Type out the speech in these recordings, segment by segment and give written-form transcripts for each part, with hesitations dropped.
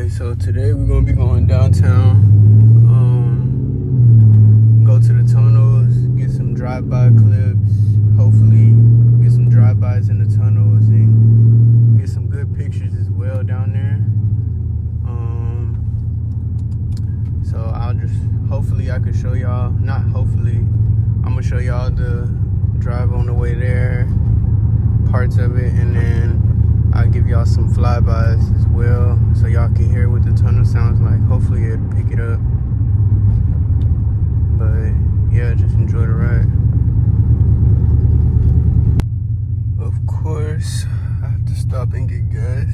Alright, so today we're gonna be going downtown, go to the tunnels, get some drive-by clips, hopefully get some drive-bys in the tunnels and get some good pictures as well down there. So hopefully I could show y'all, not hopefully, I'm gonna show y'all the drive on the way there, parts of it, and then I'll give y'all some flybys as well, so y'all can hear what the tunnel sounds like. Hopefully it'll pick it up. But yeah, just enjoy the ride. Of course, I have to stop and get gas.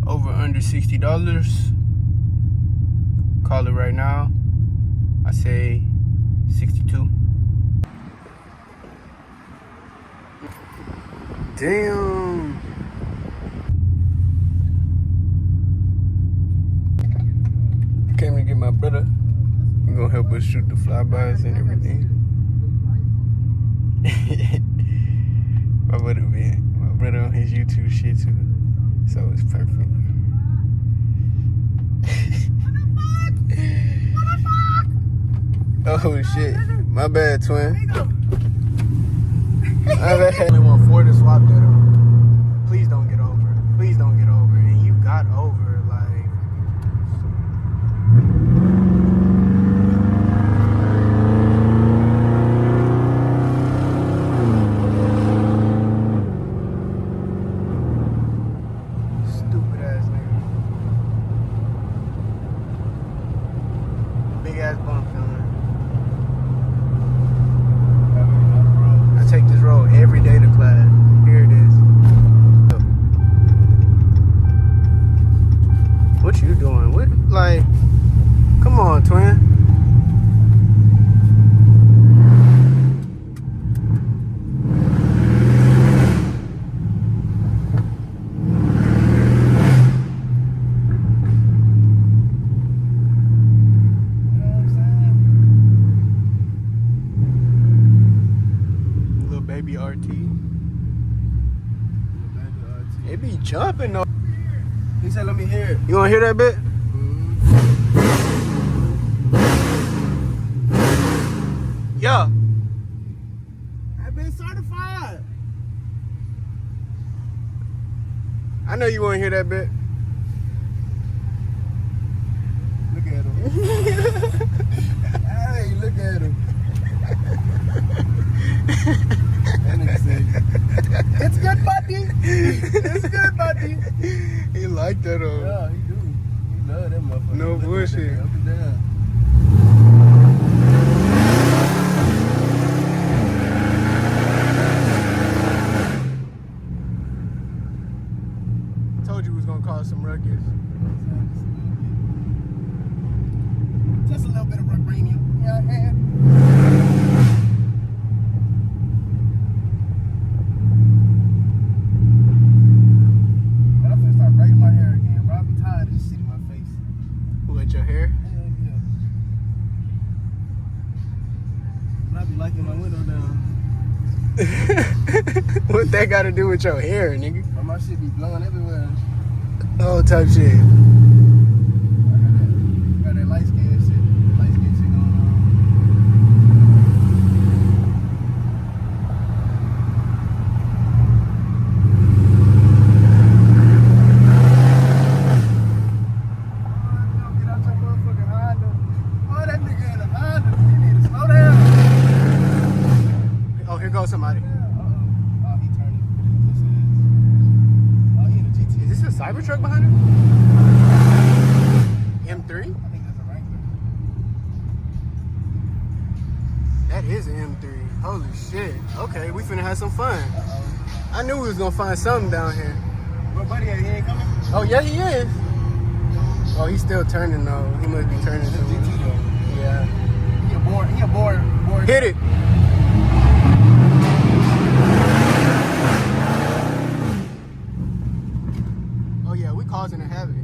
Over under $60. Call it right now. I say 62. Damn. Came to get my brother. He gonna help us shoot the flybys and everything. my brother on his YouTube shit too. So it's perfect. Oh shit. My bad, twin. I only want Ford to swap that up. Please don't get over. Please don't get over. And you got over, like. Stupid ass nigga. Big ass bump coming. Take this road every day to class. Here it is. What you doing? What, like, come on, twin. Baby RT. It be jumping though. He said, let me hear it. You wanna hear that bit? Yeah. I've been certified. I know you wanna hear that bit. Look at him. Hey, look at him. It's good, buddy. It's good, buddy. He like that, though. Yeah, he do. He love that motherfucker. No bullshit. Up and down. Told you we was gonna cause some ruckus. Just a little bit of ruckranium. Yeah, man. Your hair? Hell yeah. I be liking my window down. What that got to do with your hair, nigga? My shit be blowing everywhere. Oh, type shit. I got that light skin shit. Light skin shit going on. Somebody. Oh, he turned it. He in a GT. Is this a Cybertruck behind him? M3? I think that's a Wrangler. That is an M3. Holy shit. Okay, we finna have some fun. I knew we was gonna find something down here. Where buddy at? He ain't coming? Oh, yeah, he is. Oh, he's still turning though. He must be turning to GT though. Yeah. He a board. Hit it. Oh yeah, we causing a havoc.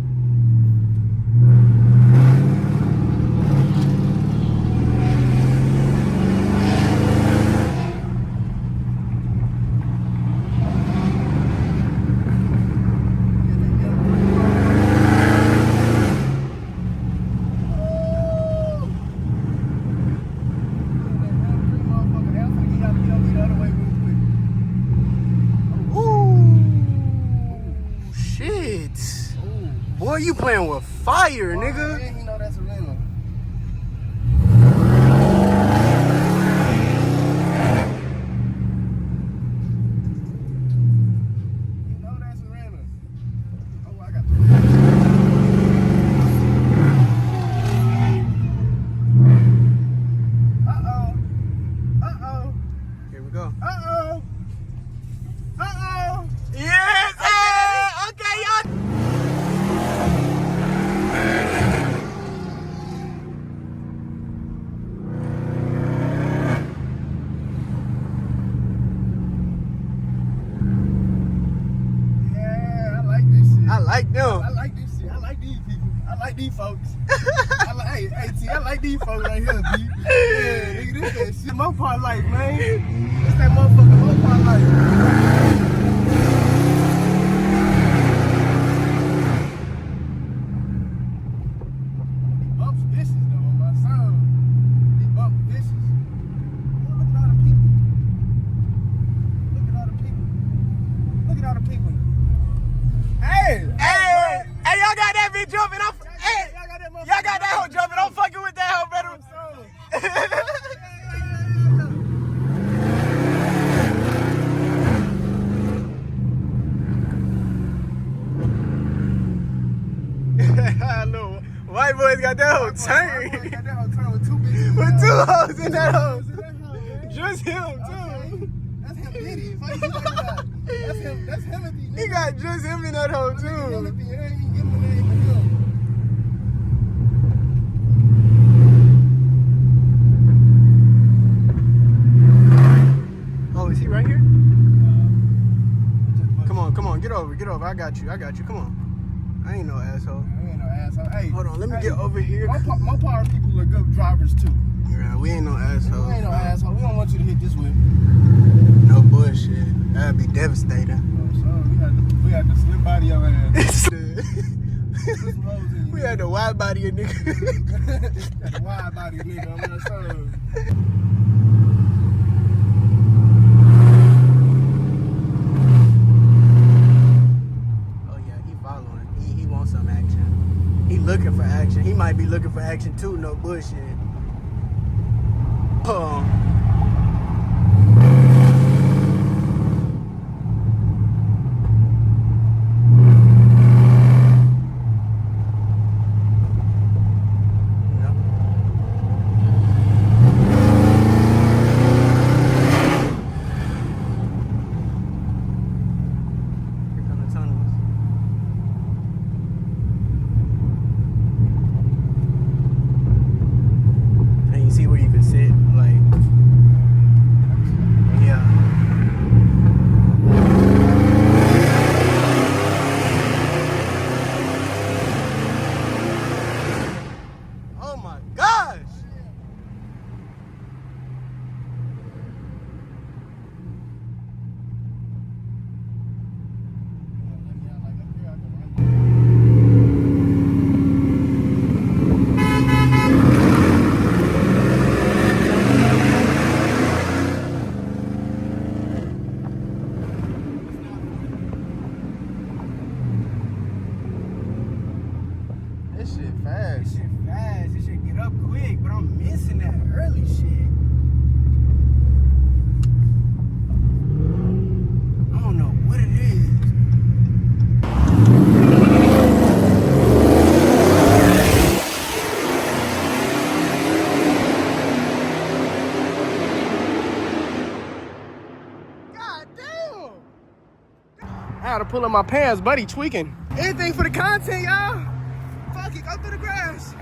Boy, you playing with fire, nigga. You know that's a rental. You know that's a rental. Oh, I got Uh-oh. Here we go. Uh-oh. Yes! Okay, y'all. Yeah, I like this shit. I like them. I like this shit. I like these people. I like these folks. I like these folks right here, B. Yeah, nigga, this that shit. Mopar life, man. It's that motherfucking Mopar life. He bumps vicious, though, on my son. He bumps vicious. Oh, look at all the people. Look at all the people. Look at all the people. Hey, Y'all got that bitch jumping. Y'all got that hoe jumping. I'm fucking with that hoe, better. I know. White boys got that hoe turned. Got that hoe turned with two bitches. With two hoes in that hoe. Man. Just him, too. Okay. That's him, Diddy. What you talking about? That's Himothy. He got just him in that hoe, too. Himothy. I ain't even give him the name of him. Oh, is he right here? Come on, get over. I got you. Come on. I ain't no asshole. I ain't no asshole. Hey, hold on, let me get over here. Mopar people are good drivers too. Yeah, we ain't no asshole. We ain't no asshole. We don't want you to hit this way. No bullshit. That'd be devastating. Oh, so we had to slim body your ass. We had the wide body a nigga. Had the wide body nigga. I'm gonna serve. Looking for action. He might be looking for action too, no bullshit. Oh. I had to pull up my pants, buddy, tweaking. Anything for the content, y'all. Fuck it, go through the grass.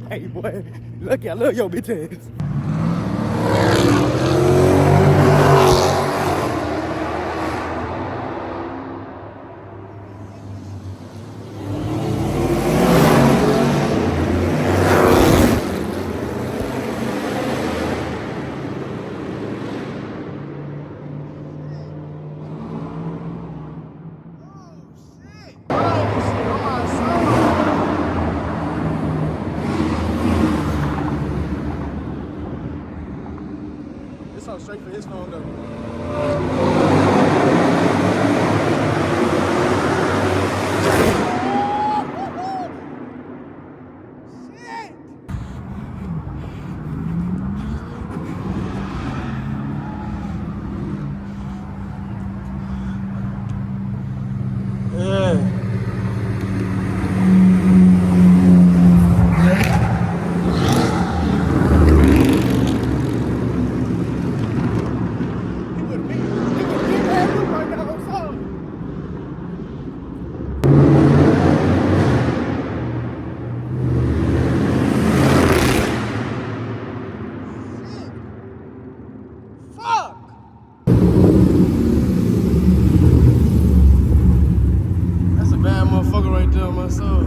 Hey boy, look, I love your bitch ass. straight for his phone though. That's a bad motherfucker right there on my soul.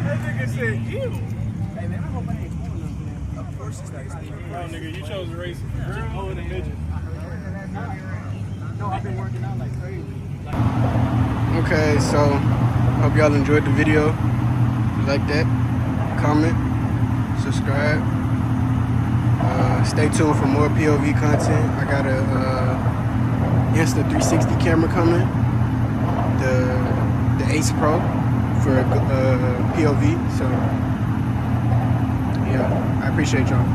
That nigga said, ew. Hey man, I hope I ain't pulling nothing. Of course it's not. Oh, nigga, you chose a race. Oh, and a midget. No, I've been working out like crazy. Okay, so hope y'all enjoyed the video. If you like that, comment, subscribe. Stay tuned for more POV content. I got a Insta360 camera coming. The Ace Pro for POV. So yeah, I appreciate y'all.